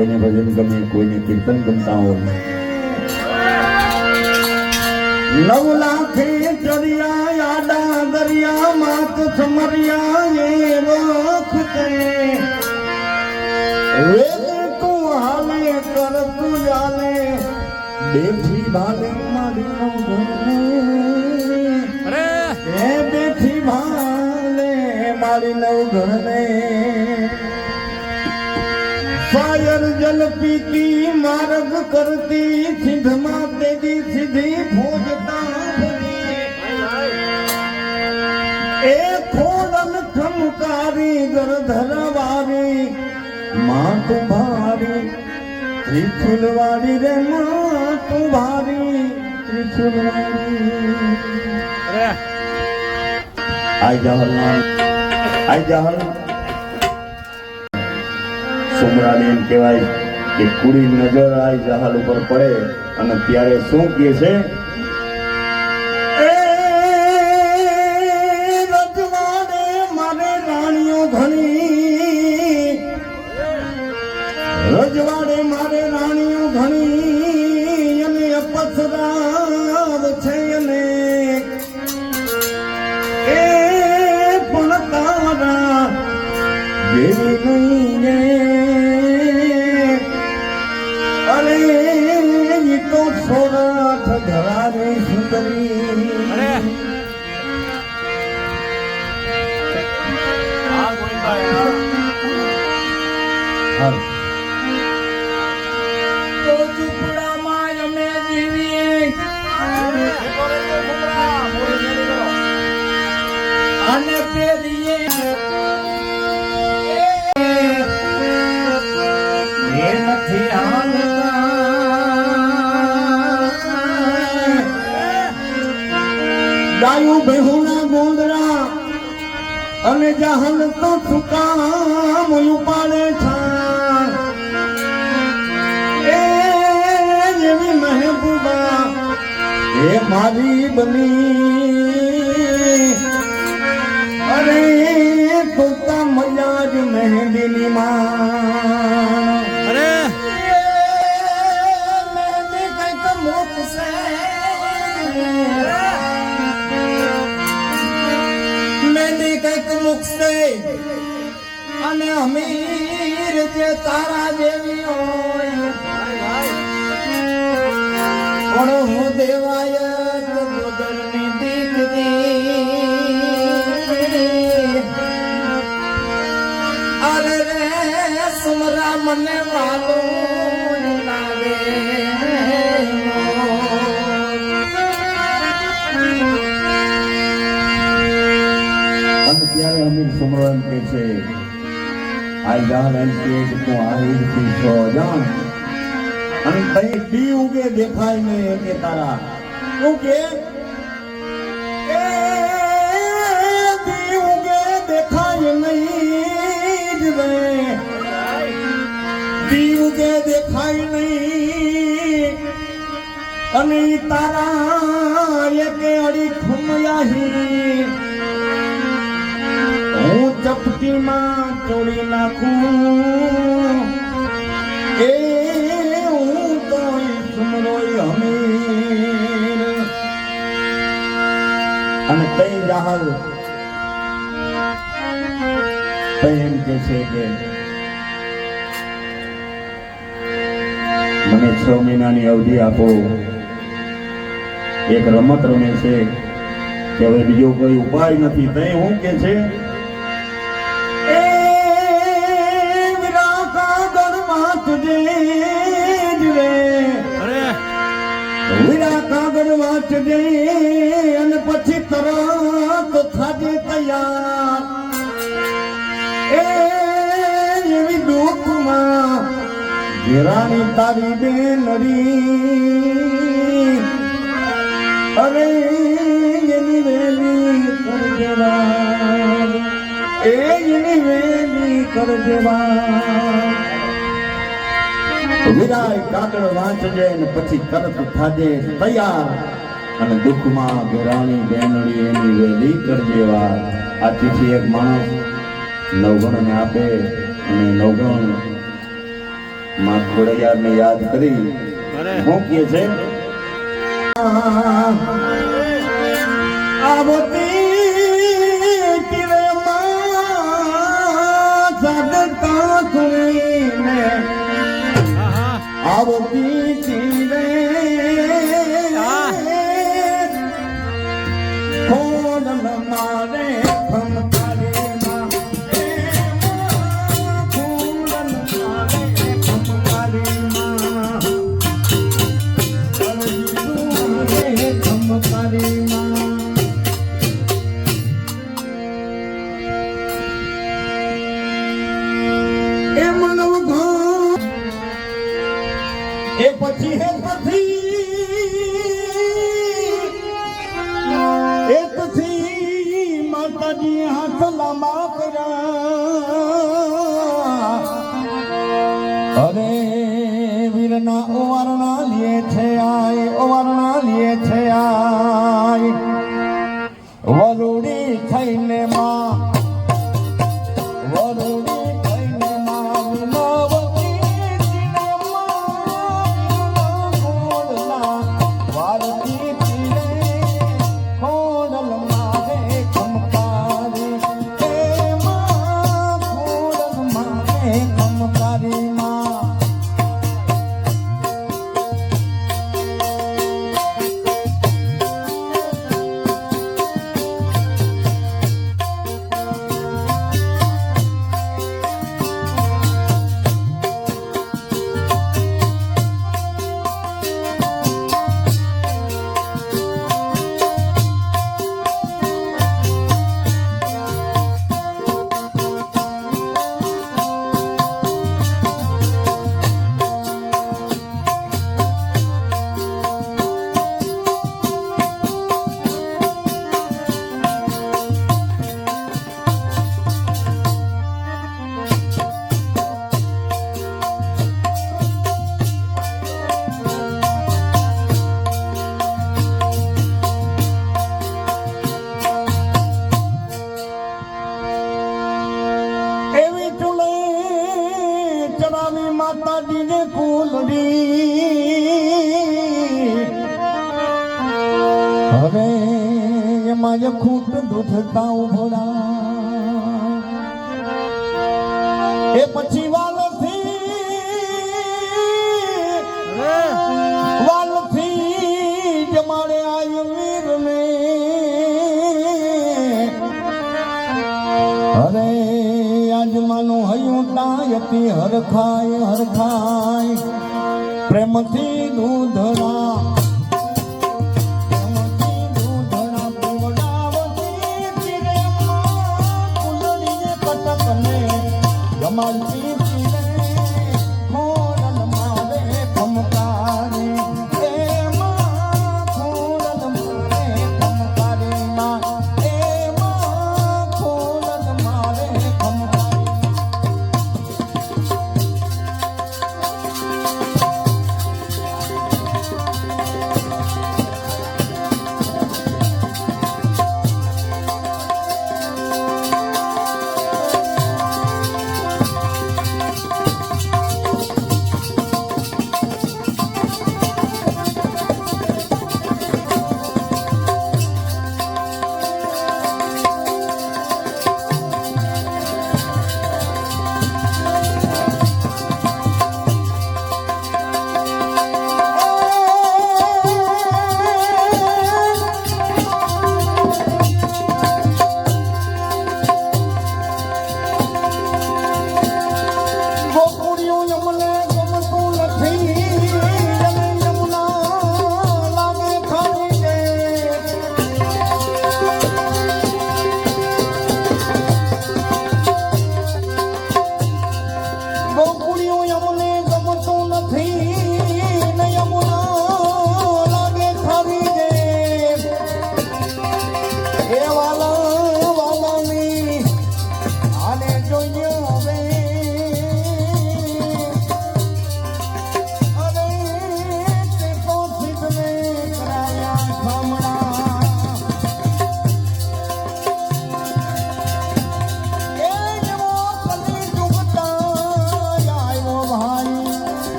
કોઈને ભજન ગમે, કોઈને કીર્તન ગમતા હોય. 9 લાખે ચરિયા આડા દરિયા માત સમરિયા એ વખતે વેદ તું હાલે કર તું જાલે બેઠી ભાલે મારી નવઘરને એ બેઠી ભાલે મારી નવઘરને फायर जल पीती मार्ग करती सिद्धमा तेजी सीधी भोजता ए खोडल खमकारी गरधरवारी माँ तुम्हारी त्रिशूलवाड़ी रे माँ तुम्हारी त्रिशूलवाड़ी. आई जहल आई जहल સુમરાને એમ કહેવાય કે કુડી નજર આ જહાલ ઉપર પડે અને ત્યારે શું કહે છે, રજવાડે મારે રાણીઓ ઘણી, રજવાડે મારે રાણીઓ ઘણી અને અપસરાવ છે અને એ પણ તારા જેવી નહીં ધરાની સુંદરી. તો ઝૂંપડામાં અમે જીવીએ અને પેરીએ એ નથી હાલતા ગાયું બેહુના ગોંદરા અને જહલ તો સુકામ ઉપાડે છે એ જેવી મહેબૂબા એ મારી બની અરે તોતા મજા જ મહેંદીની માં અરે મહેંદી કઈક મોકશે કઈક મુકશે અને અમીર જે તારા જેવી હોય પણ હું દેવાય ગોદરની દીકરી. અરે રે સુમરા મને વાલું લાગે ત્યારે અમીર સુમરન કે છે આ જાન એમ કે તું આહિર થી છો જાન અને તઈ દી ઉગે દેખાય ને કે તારા તું કે એ દી ઉગે દેખાય નહીં જ રે દી ઉગે દેખાય નહીં અને તારા એકે અડી ખમયાહી હું ચપટીમાં તોડી નાખું એ હું તો સુમરોય હમીર. અને તઈ જાહલ એમ કે છે કે મને 6 મહિનાની અવધિ આપો, એક રમત રમે છે કે હવે બીજો કોઈ ઉપાય નથી. તઈ હું કે છે વીરા કાગળ વાંચજે અને પછી તરત થાજે તૈયાર એ એવી દુઃખમાં ઘેરાની તારી બેનડી અરે એની વેલી કરજે વાર એ એની વેલી કરજે વાર. વિરાય કાગળ વાંચજે ને પછી તરત થાજે તૈયાર અને દુઃખમાં ઘેરાણી બેનડી એની વેલી કરજે વાર. આ ચીઠી એક માણસ નવગણને આપે અને નવગણ માં ખોડિયારને યાદ કરી હું કહે છે આવતી તિરેમાં સદતા સુણીને આવતી તિરે ખોડલ મારે ખમકારીમાં ખોડલ મારે ખમકારીમાં એ પછી માતાજી હાથ લાંબા કર્યા અરે વીરના ઓવારણા લીએ છે આય વરુડી થઈને માં માતાજીને કુલડી હવે એમાં ખૂટ દૂધતા ઉભરા એ પછી વાલથી જમાડે આયુ વીરને અરે આજમાનું હયું તાયતી હરખાય પ્રેમથી દૂધના જમાલતી ખોડલ મારે ખમકારી એમાં ખોડલ મારે ખમકારી માં એમાં ખોડલ મારે ખમકારી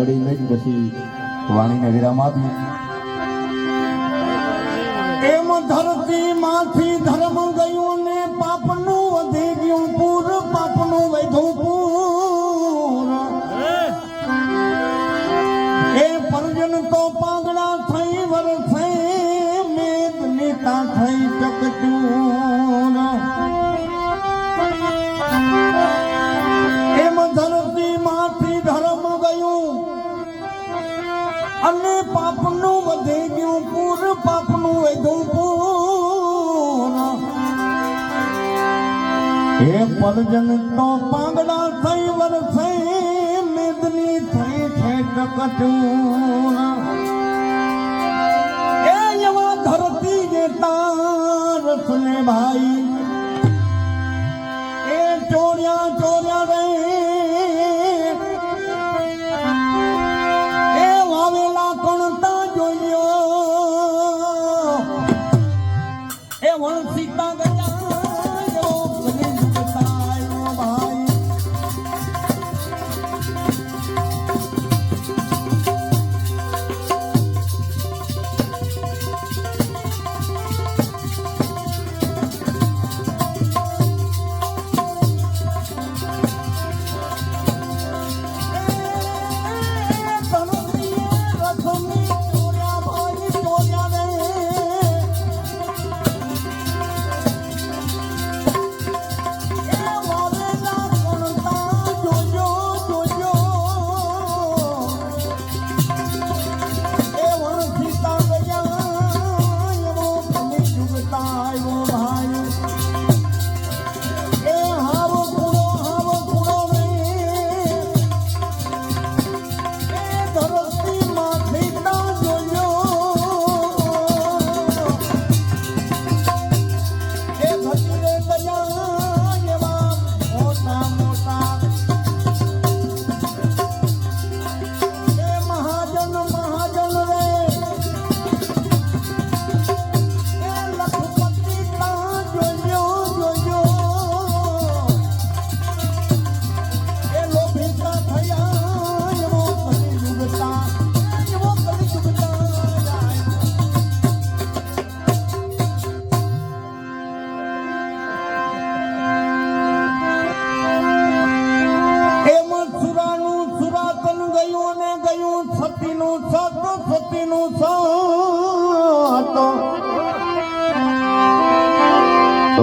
કડી લઈને પછી વાણીને વિરામ આપી. એમ ધરતી માંથી ધર્મ ગયું ને પાપનું વધી ગયું પૂર, પાપનું વધ્યું પૂર. એ પરજન તો પાગડા થઈ વરસે, મેઘ નેતા થઈ ચકચૂર. એમ ધરતી માંથી ધર્મ ગયું અને પાપનું વધી ગયું પૂર, પાપનું વધ્યું પૂર. હે પરજન તો પાંગડા થઈ વરસે, મેદની થઈ છે ચકચૂર. એ એવા ધરતી જેતા રસને ભાઈ, એ ચોર્યા ચોર્યા રે, એ વાવેલા કણતા જોયો, એ વણસીતા ગયા એવો કલી જુગતા એવો ભાઈ.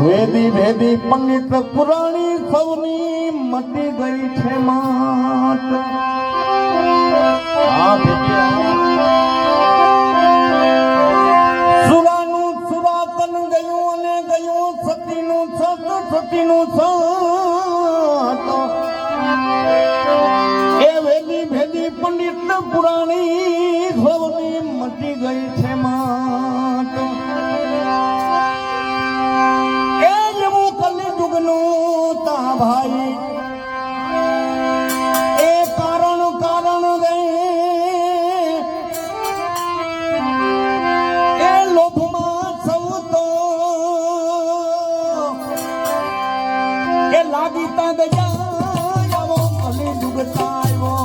વેદી વેદી પંડિત પુરાણી સૌની મટી ગઈ છે માત. સુરાનું સુરાતન ગયું અને ગયું સતીનું સત, સતીનું સત. એ વેદી ભેદી પંડિત પુરાણી સૌની મટી ગઈ છે માત. ભાઈ એ કારણ કારણ રે, એ લોભમાં સૌ તો એ લાગી તા ગયા આવો કલી ડૂબતા આવ્યો.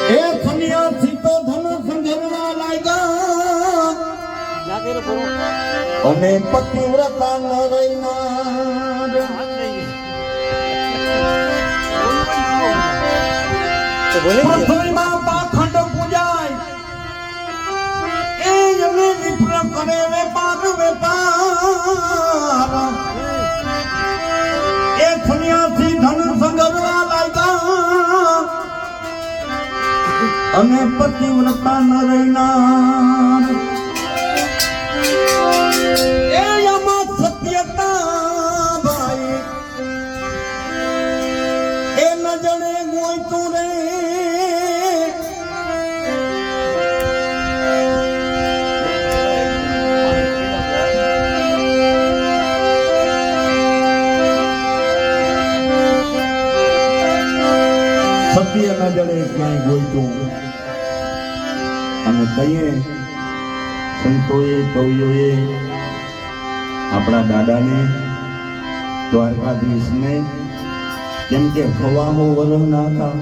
એ સન્યાસી તો ધન સંઘરવા લાગ્યા અને પતિવ્રતા ન રહીનાર પૃથ્વીમાં પાખંડ પૂજાય એ એમને વિપ્ર કરે વેપાર એ સન્યાસી ધન સંઘરવા લાગ્યા અને પતિવ્રતા ન રહીનાર એ આમાં સત્યતા ભાઈ એ ન જણે ગોઈતું રે સત્ય ન જડે ક્યાંય ગોઈતું અને કહીએ સંતોએ કવિઓએ આપણા દાદાને દ્વારકાધીશને કેમ કે ખવાહો વરહ ના હતા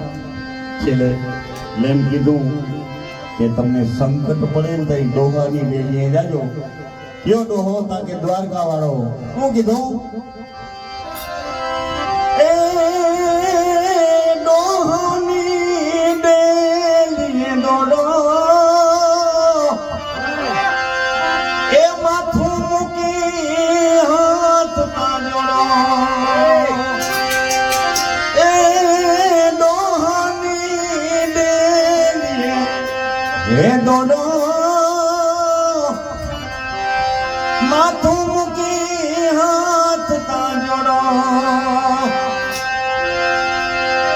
છેલ્લે એમ કીધું કે તમને સંકટ પડે ને તો ડોહાની બેલીએ જાજો કયો ડોહો તા કે દ્વારકા વાળો શું કીધું એ ડોહાની બેલીએ દોડો હે દોડો માથું મૂકી હાથ તાંજોડો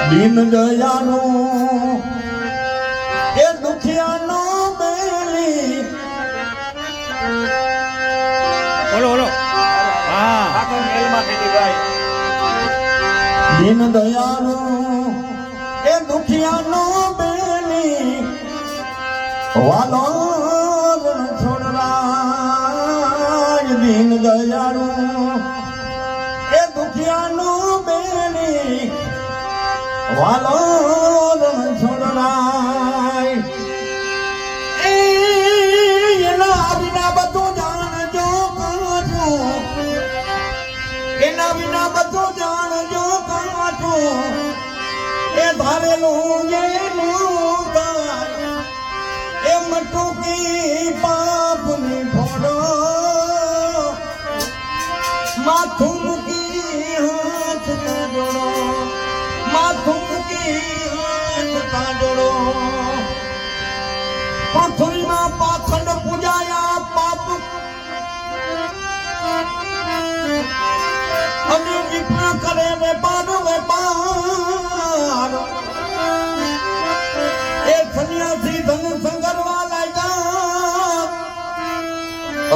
દીન દયાનો એ દુખિયાનો બેલી બોલો હા આખો મેલમાં કીધી ભાઈ દીન દયાનો એ દુખિયાનો બેલી વાલો છોડરાય દીન દયાળુ એ દુખિયાનો બેની વાલો છોડરાય એના વિના બધું જાણજો કાચો એના વિના બધું જાણજો કાચો એ ધારેલું એનું કાય એ મટુકી પાપની ફોડો માથું મૂકી હાથ તાંજોડો માથું મૂકી હાથ તાંજોડો પૃથ્વીમાં પાખંડ પૂજાયા પાપ અને વિપ્ર કરે વેપાર એ સન્યાસી ધન સંઘરવા લાગ્યા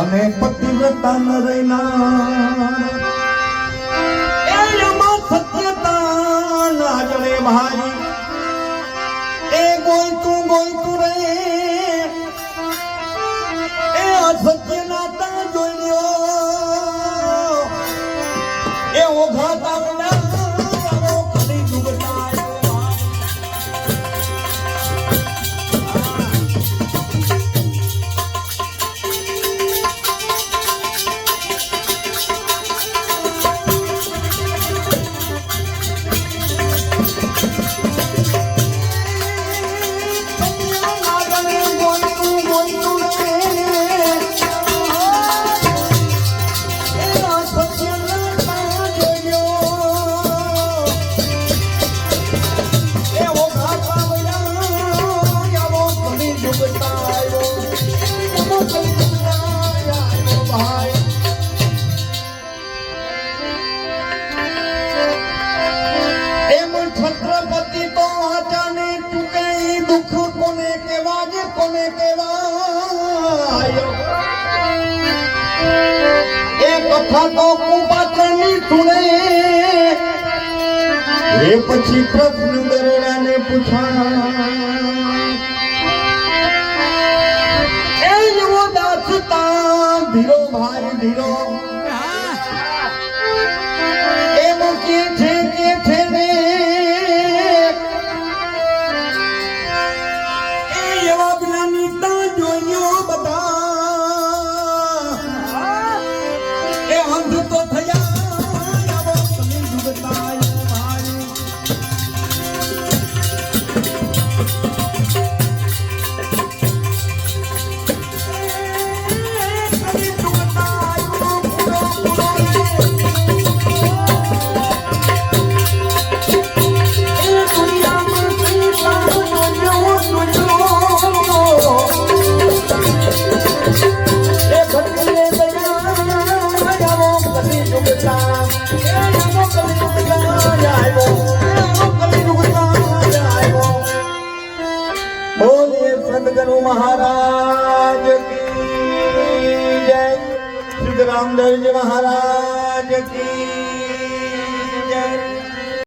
અને પતિવ્રતા ન રહીનાર એ એમાં સત્યતા ના જડે ભાઈ એ ગોઈતું રે એ અસત્ય નાતા જોઈ લ્યો એ ઓઘાતા વિના કદી ડૂબતા છત્રપતિ તો આચાને ટૂકે દુઃખ કોને કેવાય એ કથા તો કુપાચની સુણે એ પછી પ્રશ્ન ગરુડાને પૂછાય એ એવો દાસતા ધીરો ભાઈ ધીરો એમ કે છે રે સદગુરુ મહારાજ કી જય, સિદ્ધ રામદેવજી મહારાજ કી